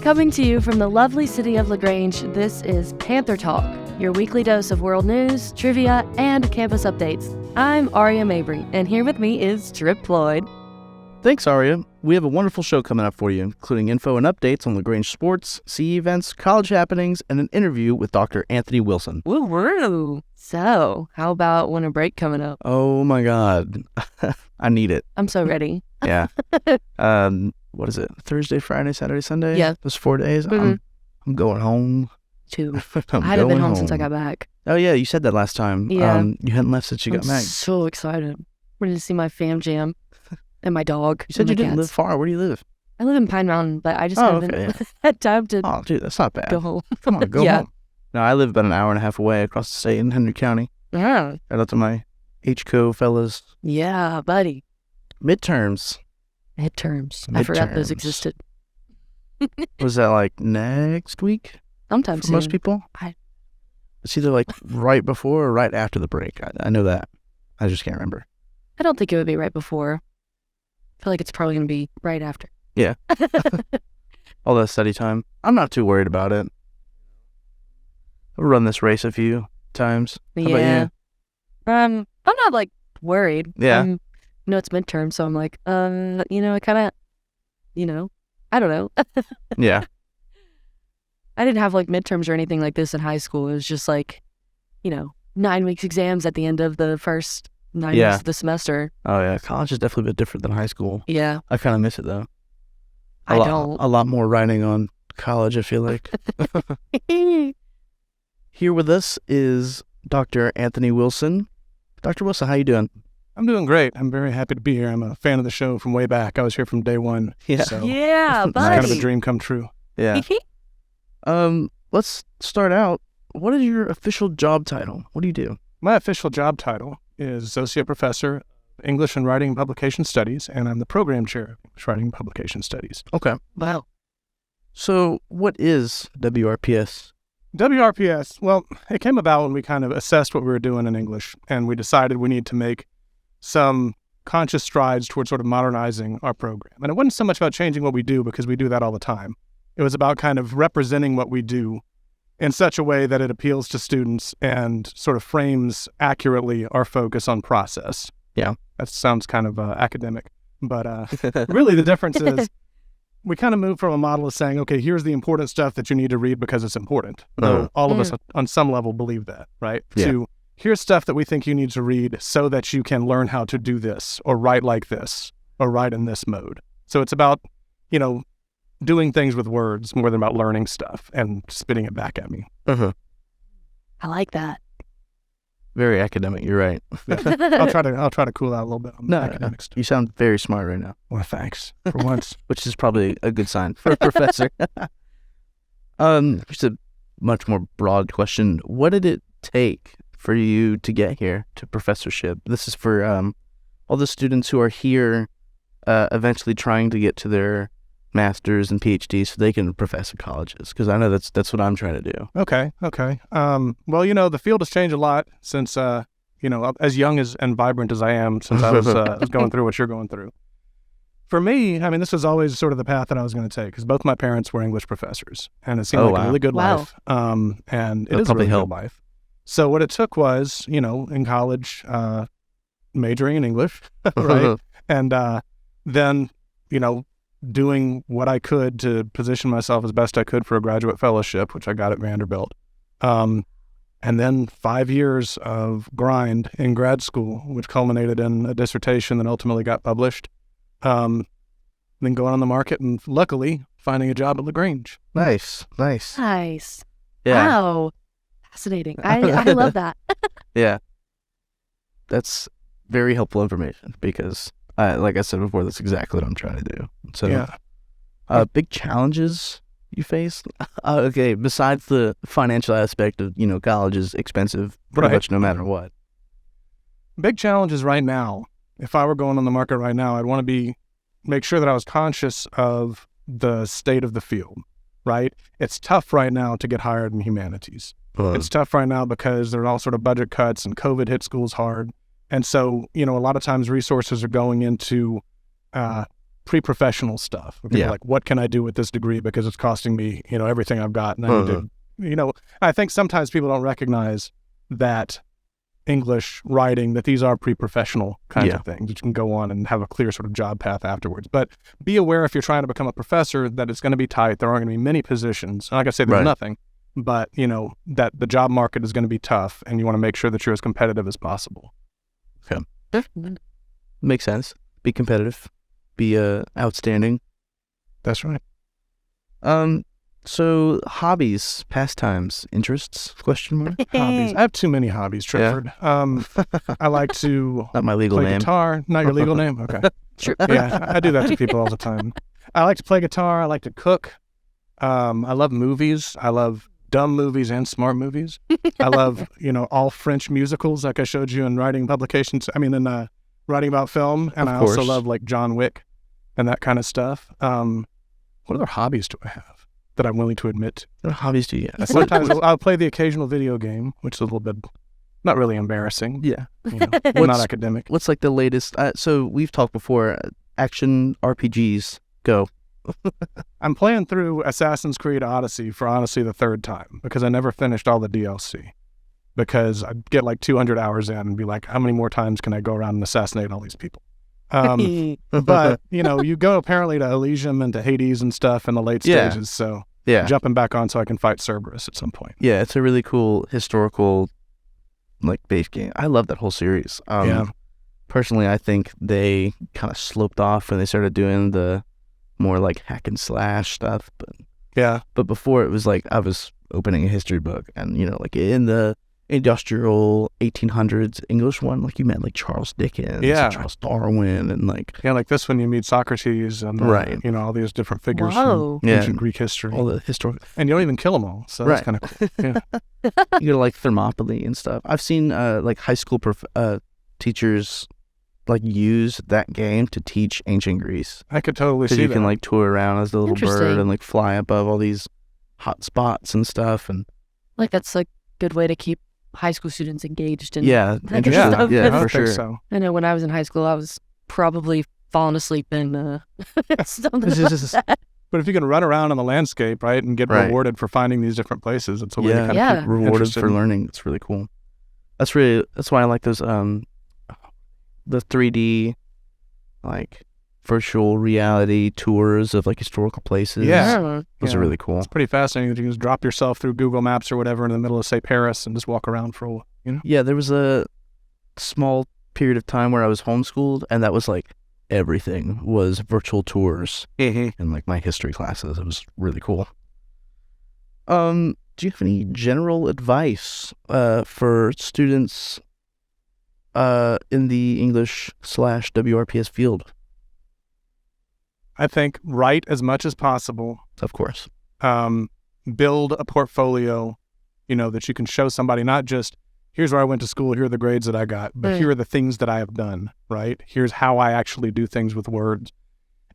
Coming to you from the lovely city of LaGrange, this is Panther Talk, your weekly dose of world news, trivia, and campus updates. I'm Aria Mabry, and here with me is Trip Floyd. Thanks, Aria. We have a wonderful show coming up for you, including info and updates on LaGrange sports, CE events, college happenings, and an interview with Dr. Anthony Wilson. Woo-woo! So, how about winter break coming up? Oh my God. I need it. I'm so ready. Yeah. What is it? Thursday, Friday, Saturday, Sunday? Yeah. Those 4 days? I'm going home. Too. I'm I haven't been going home since I got back. Oh, yeah. You said that last time. Yeah. You hadn't left since you I'm got back. so excited. Ready to see my fam jam and my dog. You said and you my didn't cats. live far. Where do you live? I live in Pine Mountain, but I just haven't okay, had time to Oh, dude, that's not bad. go home. Come on, go Yeah. home. No, I live about an hour and a half away across the state in Henry County. Yeah. Shout out to my HCO fellas. Yeah, buddy. Midterms. Midterms. I forgot those Midterms. existed. Was that like next week Sometime for soon. most people? It's either like right before or right after the break. I know that. I just can't remember. I don't think it would be right before. I feel like it's probably going to be right after. Yeah. All that study time. I'm not too worried about it. I've run this race a few times. How about you? I'm not like worried. Yeah. It's midterm, so I'm like, I kind of, I don't know. Yeah. I didn't have like midterms or anything like this in high school. It was just like, 9 weeks exams at the end of the first 9 weeks of the semester. Oh, yeah. College is definitely a bit different than high school. Yeah. I kind of miss it, though. I don't. A lot more writing on college, I feel like. Here with us is Dr. Anthony Wilson. Dr. Wilson, how you doing? I'm doing great. I'm very happy to be here. I'm a fan of the show from way back. I was here from day one. Yeah. So Yeah, it's buddy. kind of a dream come true. Yeah. Let's start out. What is your official job title? What do you do? My official job title is Associate Professor of English and Writing and Publication Studies, and I'm the Program Chair of English Writing and Publication Studies. Okay. Wow. So what is WRPS? WRPS, well, it came about when we kind of assessed what we were doing in English, and we decided we need to make some conscious strides towards sort of modernizing our program. And it wasn't so much about changing what we do, because we do that all the time. It was about kind of representing what we do in such a way that it appeals to students and sort of frames accurately our focus on process. Yeah. That sounds kind of academic, but really the difference is we kind of moved from a model of saying, okay, here's the important stuff that you need to read because it's important. Though all of us on some level believe that, right? Yeah. To here's stuff that we think you need to read so that you can learn how to do this or write like this or write in this mode. So it's about, doing things with words more than about learning stuff and spitting it back at me. Uh-huh. I like that. Very academic, you're right. I'll try to cool out a little bit on academic stuff. You sound very smart right now. Well, thanks for once. Which is probably a good sign for a professor. Just a much more broad question. What did it take for you to get here to professorship? This is for all the students who are here eventually trying to get to their master's and PhDs so they can profess at colleges, because I know that's what I'm trying to do. Okay. Well, the field has changed a lot since, as young and vibrant as I am, since I was going through what you're going through. For me, this was always sort of the path that I was going to take, because both my parents were English professors, and it seemed like a really good life. And it is a really good life. So what it took was, in college, majoring in English, right? And then, doing what I could to position myself as best I could for a graduate fellowship, which I got at Vanderbilt. And then 5 years of grind in grad school, which culminated in a dissertation that ultimately got published. Then going on the market and luckily finding a job at LaGrange. Nice. Yeah. Wow. Fascinating. I love that. Yeah. That's very helpful information, because like I said before, that's exactly what I'm trying to do. So, yeah. Big challenges you face? Okay, besides the financial aspect of, college is expensive pretty much no matter what. Big challenges right now. If I were going on the market right now, I'd want to make sure that I was conscious of the state of the field, right? It's tough right now to get hired in humanities. It's tough right now because there are all sort of budget cuts and COVID hit schools hard. And so, a lot of times resources are going into pre-professional stuff. Where people are like, what can I do with this degree because it's costing me, everything I've got, and I need to, I think sometimes people don't recognize that English writing, that these are pre-professional kinds of things that you can go on and have a clear sort of job path afterwards. But be aware if you're trying to become a professor that it's going to be tight. There aren't going to be many positions. And like I say, there's nothing, but that the job market is going to be tough, and you want to make sure that you're as competitive as possible. Okay. Makes sense. Be competitive. Be outstanding. That's right. So hobbies, pastimes, interests? ? Hobbies. I have too many hobbies, Trifford. I like to Not my legal play name. guitar. Not your legal name? Okay. Sure. Yeah, I do that to people all the time. I like to play guitar. I like to cook. I love movies. I love dumb movies and smart movies. I love, all French musicals, like I showed you in writing publications. Writing about film. And I also love like John Wick and that kind of stuff. What other hobbies do I have that I'm willing to admit to? What hobbies do you have? Sometimes I'll play the occasional video game, which is a little bit not really embarrassing. Yeah. Not academic. What's like the latest? So we've talked before. Action RPGs. Go. I'm playing through Assassin's Creed Odyssey for honestly the third time because I never finished all the DLC. Because I'd get like 200 hours in and be like, how many more times can I go around and assassinate all these people? But, you go apparently to Elysium and to Hades and stuff in the late stages. So jumping back on so I can fight Cerberus at some point. Yeah, it's a really cool historical base game. I love that whole series. Personally, I think they kind of sloped off when they started doing the more like hack and slash stuff. But before it was like I was opening a history book and, in the industrial 1800s English one, like you met like Charles Dickens, and Charles Darwin, and like this one you meet Socrates and all these different figures from ancient Greek history, all the historical, and you don't even kill them all, so that's kind of cool. You go to like Thermopylae and stuff. I've seen like high school teachers like use that game to teach ancient Greece. I could totally see that. You can like tour around as the little bird and like fly above all these hot spots and stuff, and like that's a good way to keep high school students engaged in interesting. Stuff. Yeah, for sure. So. I know when I was in high school, I was probably falling asleep in something like that. But if you can run around on the landscape, right, and get rewarded for finding these different places, it's a way to kind of keep rewarded for learning. It's really cool. That's why I like those the 3D like virtual reality tours of like historical places. Yeah. Those are really cool. It's pretty fascinating. You can just drop yourself through Google Maps or whatever in the middle of, say, Paris and just walk around for a while, Yeah, there was a small period of time where I was homeschooled, and that was like everything was virtual tours in like my history classes. It was really cool. Do you have any general advice for students in the English/WRPS field? I think write as much as possible. Of course. Build a portfolio, that you can show somebody, not just, here's where I went to school, here are the grades that I got, but here are the things that I have done, right? Here's how I actually do things with words.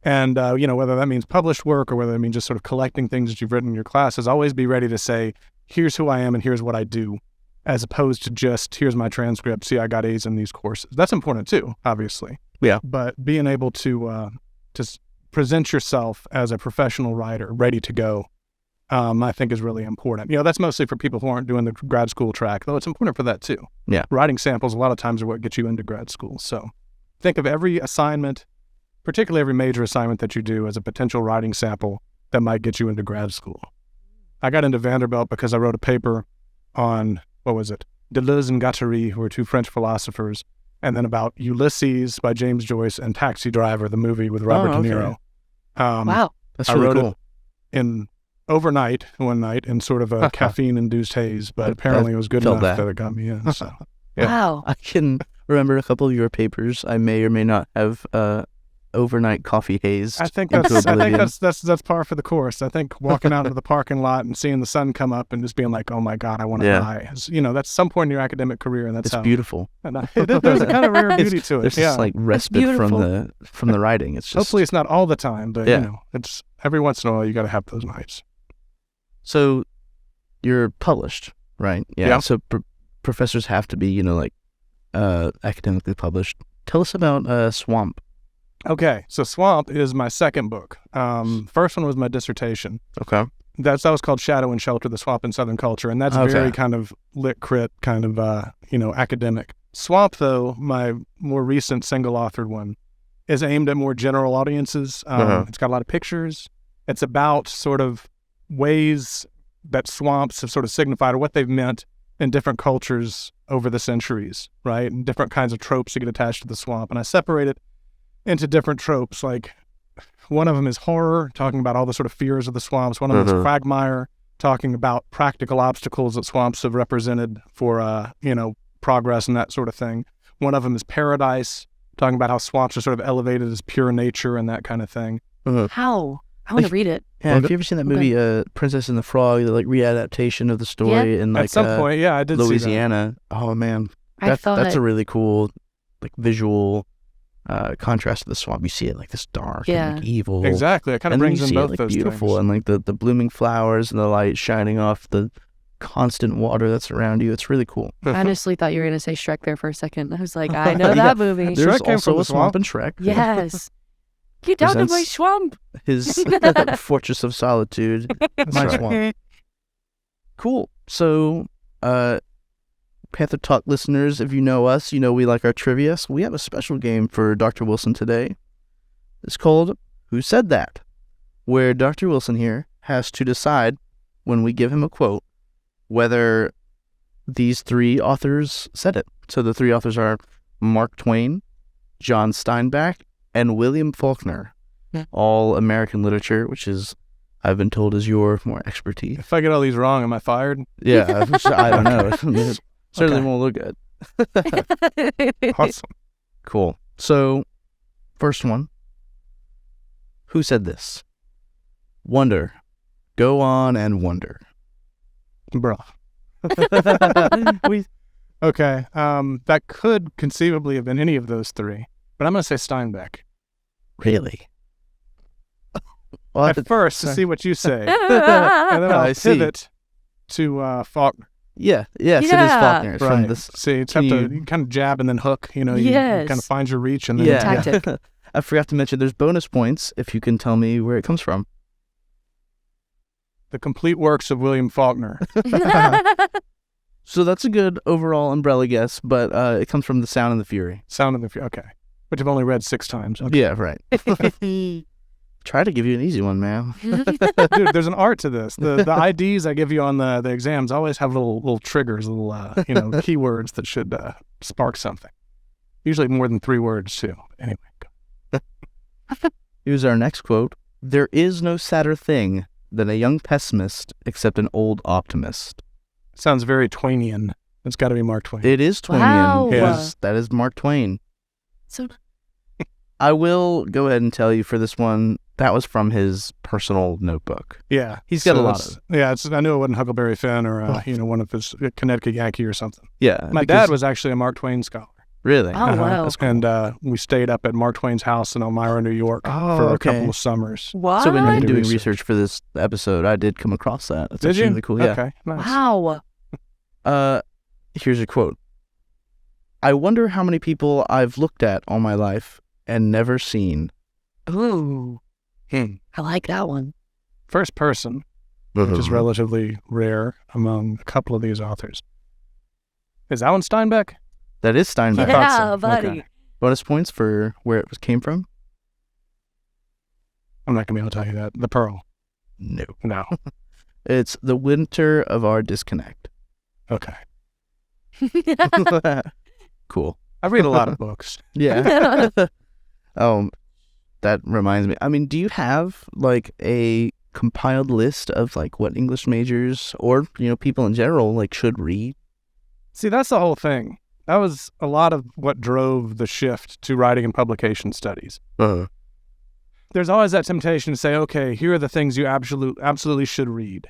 And, whether that means published work or whether it means just sort of collecting things that you've written in your classes, always be ready to say, here's who I am and here's what I do, as opposed to just, here's my transcript, see, I got A's in these courses. That's important too, obviously. Yeah. But being able to present yourself as a professional writer, ready to go, I think is really important. That's mostly for people who aren't doing the grad school track, though it's important for that too. Yeah. Writing samples a lot of times are what gets you into grad school. So think of every assignment, particularly every major assignment that you do, as a potential writing sample that might get you into grad school. I got into Vanderbilt because I wrote a paper on, Deleuze and Guattari, who were two French philosophers, and then about Ulysses by James Joyce and Taxi Driver, the movie with Robert De Niro. Wow. That's really cool. I wrote it in overnight one night in sort of a caffeine-induced haze, but apparently it was good enough that it got me in. So, yeah. Wow. I can remember a couple of your papers. I may or may not have overnight coffee haze. I think that's par for the course. I think walking out into the parking lot and seeing the sun come up and just being like, oh my God, I want to die. That's some point in your academic career, and that's beautiful. And there's a kind of rare beauty to it. There's this like respite from the writing. It's just, hopefully it's not all the time, but it's every once in a while you got to have those nights. So you're published, right? Yeah. So professors have to be, academically published. Tell us about Swamp. Okay, so Swamp is my second book. First one was my dissertation. Okay. That was called Shadow and Shelter, the Swamp in Southern Culture, and that's Okay. very kind of lit crit, kind of, academic. Swamp, though, my more recent single-authored one, is aimed at more general audiences. It's got a lot of pictures. It's about sort of ways that swamps have sort of signified or what they've meant in different cultures over the centuries, right? And different kinds of tropes that get attached to the swamp. And I separate it into different tropes, like one of them is horror, talking about all the sort of fears of the swamps. One of them is quagmire, talking about practical obstacles that swamps have represented for, progress and that sort of thing. One of them is paradise, talking about how swamps are sort of elevated as pure nature and that kind of thing. How? I want to read it. Yeah, have you ever seen that movie, Princess and the Frog, the like readaptation of the story in like At some point, yeah, I did Louisiana? Oh man, that's a really cool like visual contrast to the swamp. You see it like this dark and like, evil. see that. Exactly, it kind of brings in both those beautiful things. and like the blooming flowers and the light shining off the constant water that's around you. It's really cool. I honestly thought you were going to say Shrek there for a second. I was like, I know that movie. There's Shrek came also from the a swamp in Shrek. Yes. Get down to my Presents- swamp. His Fortress of Solitude. My right. swamp. Cool. So, Panther Talk listeners, if you know us, you know we like our trivia. So we have a special game for Dr. Wilson today. It's called Who Said That? Where Dr. Wilson here has to decide, when we give him a quote, whether these three authors said it. So the three authors are Mark Twain, John Steinbeck, and William Faulkner. All American literature, which is, I've been told, is your more expertise. If I get all these wrong, am I fired? Yeah, I don't know. It certainly won't look good. Awesome. Cool. So, first one. Who said this? Wonder. Go on and wonder. Bro. Okay, that could conceivably have been any of those three, but I'm going to say Steinbeck. Really? Well, At first, to see what you say, and then I I'll see. pivot to Faulkner. yes, it is Yeah. Faulkner. From Right. this, See, it's can have to you- you kind of jab and then hook, you Yes. kind of find your reach and then yeah. Tactic. I forgot to mention there's bonus points if you can tell me where it comes from. the complete works of William Faulkner. So that's a good overall umbrella guess, but it comes from The Sound and the Fury. Sound of the Fury. Okay. Which I've only read 6 times. Okay. Yeah, right. Try to give you an easy one, man. Dude, there's an art to this. The IDs I give you on the exams always have little triggers, little keywords that should spark something. Usually more than 3 words too. Anyway. Here's our next quote. There is no sadder thing than a young pessimist except an old optimist. Sounds very Twainian. It's got to be Mark Twain. It is Twainian. Wow. Yes, that is Mark Twain. So I will go ahead and tell you for this one, that was from his personal notebook. Yeah. He's got a lot it's- Yeah, I knew it wasn't Huckleberry Finn or one of his Connecticut Yankee or something. Yeah. My because- dad was actually a Mark Twain scholar. Really? Oh, wow. That's cool. And we stayed up at Mark Twain's house in Elmira, New York Oh, for a okay. couple of summers. what? So when I you're do doing research. research for this episode, I did come across that. That's Did actually you? really cool. Yeah. Okay, nice. Wow. Here's a quote. I wonder how many people I've looked at all my life and never seen. Ooh. Hmm. I like that one. First person, which is relatively rare among a couple of these authors. Is that one Steinbeck? That is Steinbeck. thought Yeah, so. buddy. Okay. Bonus points for where it came from? I'm not going to be able to tell you that. The Pearl. No. No. It's The Winter of Our Disconnect. Okay. Cool. I read a lot of books. Yeah. That reminds me. I mean, do you have like a compiled list of like what English majors or, people in general like should read? See, that's the whole thing. That was a lot of what drove the shift to writing and publication studies. There's always that temptation to say, okay, here are the things you absolutely should read.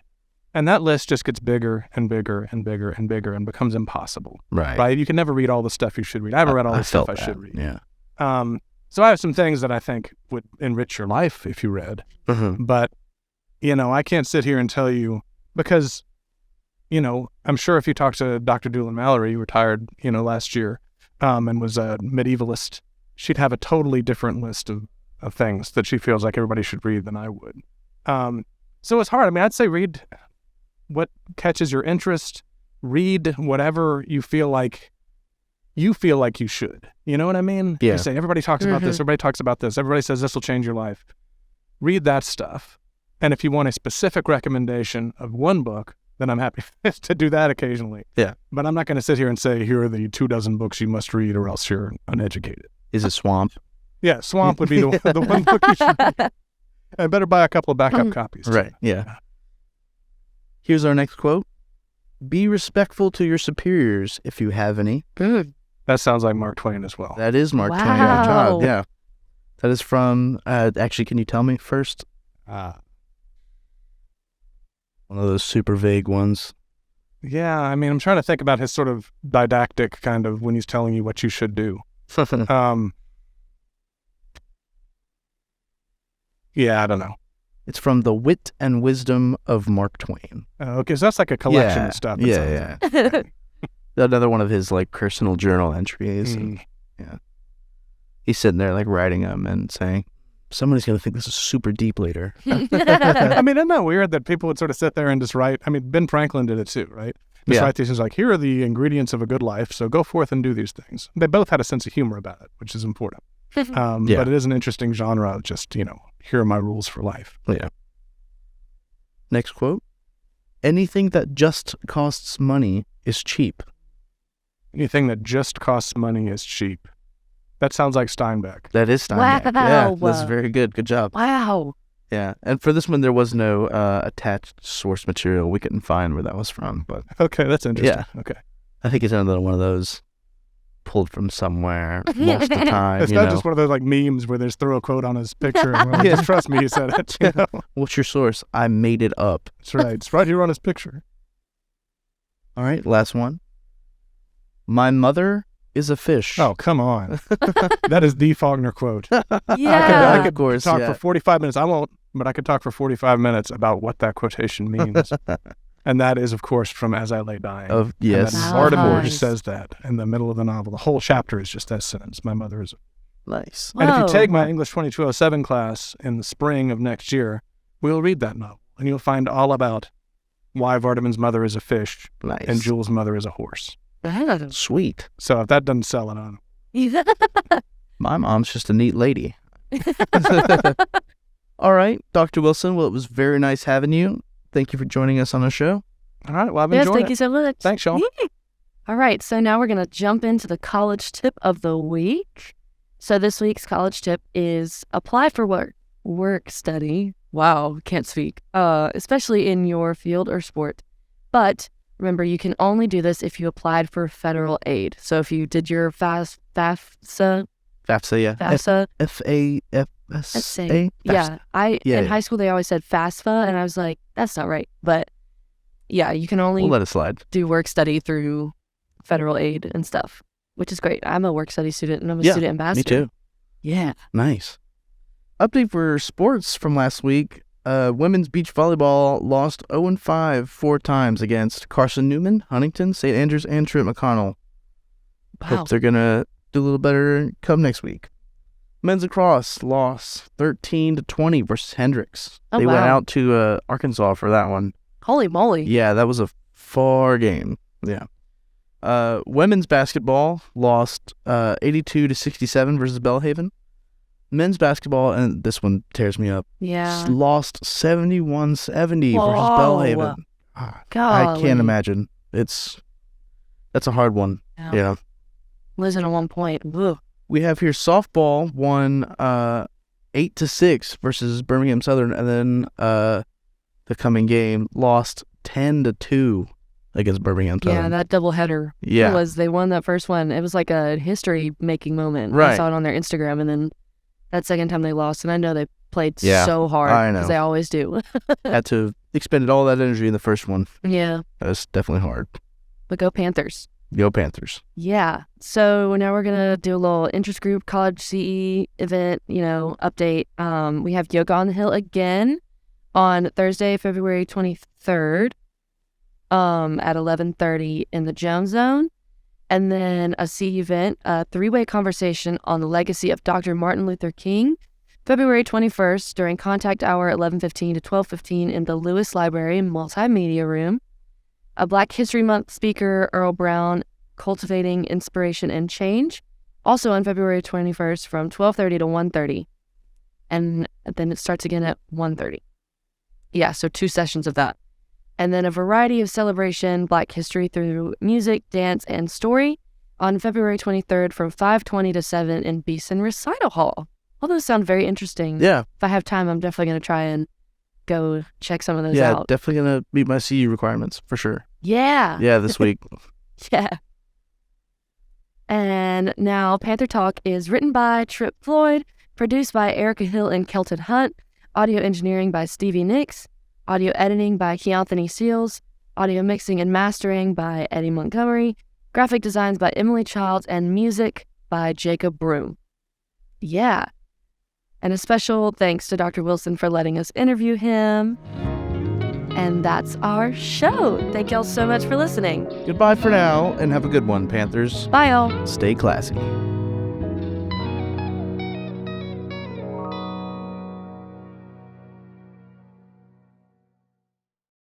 And that list just gets bigger and bigger and bigger and bigger and becomes impossible, Right. right? You can never read all the stuff you should read. I haven't read all the stuff felt I should that, read. Yeah. So I have some things that I think would enrich your life if you read. But, I can't sit here and tell you because, I'm sure if you talk to Dr. Doolin Mallory, who retired, last year, and was a medievalist, she'd have a totally different list of things that she feels like everybody should read than I would. So it's hard. I mean, I'd say read what catches your interest. Read whatever you feel like you should. You know what I mean? Yeah. You say, everybody talks about this, everybody talks about this, everybody says this will change your life. Read that stuff. And if you want a specific recommendation of one book, then I'm happy to do that occasionally. Yeah. But I'm not going to sit here and say, here are the 24 books you must read or else you're uneducated. Is it Swamp? Yeah, Swamp would be the one book you should read. And better buy a couple of backup copies. Too. Right, yeah. Here's our next quote. Be respectful to your superiors if you have any. Good. That sounds like Mark Twain as well. That is Mark Twain. Wow. Good job. Yeah. That is from, actually, can you tell me first? One of those super vague ones. Yeah, I mean, I'm trying to think about his sort of didactic kind of when he's telling you what you should do. Yeah, I don't know. It's from The Wit and Wisdom of Mark Twain. Okay, so that's like a collection of stuff. Yeah. Another one of his like personal journal entries. And, yeah. He's sitting there like writing them and saying, somebody's going to think this is super deep later. I mean, isn't that weird that people would sort of sit there and just write? I mean, Ben Franklin did it too, right? Just write these things like, here are the ingredients of a good life, so go forth and do these things. They both had a sense of humor about it, which is important. But it is an interesting genre of just, here are my rules for life. Yeah. Next quote. Anything that just costs money is cheap. Anything that just costs money is cheap. That sounds like Steinbeck. That is Steinbeck. Wow. Yeah, that's very good. Good job. Wow. Yeah, and for this one, there was no attached source material. We couldn't find where that was from, but Okay, that's interesting. Yeah. Okay. I think it's another one of those pulled from somewhere most of the time. It's not just one of those like memes where they just throw a quote on his picture and we're like, just trust me, he said it. What's your source? I made it up. That's right. It's right here on his picture. All right, last one. My mother is a fish. Oh, come on. That is the Faulkner quote. Yeah. I could Of course, talk yeah. for 45 minutes. I won't, but I could talk for 45 minutes about what that quotation means. And that is, of course, from As I Lay Dying. Yes. And Wow. Mortimer Nice. says that in the middle of the novel. The whole chapter is just that sentence. My mother is. Nice. And if you Whoa. take my English 2207 class in the spring of next year, we'll read that novel. And you'll find all about why Vardaman's mother is a fish Nice. and Jules' mother is a horse. Sweet. So if that doesn't sell it on. My mom's just a neat lady. All right, Dr. Wilson. Well, it was very nice having you. Thank you for joining us on our show. All right. Well, I've Yes, enjoyed thank it. you so much. Thanks, Sean. All right, so now we're going to jump into the college tip of the week. So this week's college tip is apply for work study. Wow, can't speak. Especially in your field or sport. But remember, you can only do this if you applied for federal aid. So if you did your FAFSA, FAFSA, yeah. FAFSA, FAFSA. yeah. In Yeah. high school they always said FAFSA, and I was like, that's not right. But yeah, you can only We'll let it slide. do work study through federal aid and stuff, which is great. I'm a work study student and I'm a Yeah, student ambassador. Me too. Yeah. Nice. Update for sports from last week. Women's beach volleyball lost 0-5 4 times against Carson Newman, Huntington, St. Andrews, and Trent McConnell. Wow. Hope they're going to do a little better come next week. Men's lacrosse lost 13-20 versus Hendricks. Oh, They went wow. out to Arkansas for that one. Holy moly. Yeah, that was a far game. Yeah. Women's basketball lost 82-67 versus Belhaven. Men's basketball, and this one tears me up, Yeah. lost 71-70 versus Whoa. Belhaven. I Golly. can't imagine. That's a hard one. Yeah. Yeah. Losing at one point. Ugh. We have here softball won 8-6 versus Birmingham Southern, and then the coming game lost 10-2 against Birmingham Yeah, Southern. that doubleheader. Yeah. They won that first one. It was like a history-making moment. I Right. saw it on their Instagram, and then that second time they lost, and I know they played Yeah, so hard I know. because they always do. Had to expended all that energy in the first one. Yeah, That was definitely hard. but go Panthers. Go Panthers. Yeah. So now we're gonna do a little interest group college CE event, update. We have Yoga on the Hill again on Thursday, February 23rd, at 11:30 in the Jones Zone. And then a C event, a 3-way conversation on the legacy of Dr. Martin Luther King, February 21st during contact hour 11:15 to 12:15 in the Lewis Library Multimedia Room. A Black History Month speaker, Earl Brown, Cultivating Inspiration and Change, also on February 21st from 12:30 to 1:30. And then it starts again at 1:30. Yeah, so 2 sessions of that. And then a variety of celebration, Black history through music, dance, and story on February 23rd from 5:20 to 7 in Beeson Recital Hall. All those sound very interesting. Yeah. If I have time, I'm definitely going to try and go check some of those Yeah, out. definitely going to meet my CU requirements for sure. Yeah. Yeah, this week. Yeah. And now Panther Talk is written by Trip Floyd, produced by Erica Hill and Kelton Hunt, audio engineering by Stevie Nicks, audio editing by Keanthony Seals, audio mixing and mastering by Eddie Montgomery, graphic designs by Emily Childs, and music by Jacob Broom. Yeah. And a special thanks to Dr. Wilson for letting us interview him. And that's our show. Thank y'all so much for listening. Goodbye for now, and have a good one, Panthers. Bye, y'all. Stay classy.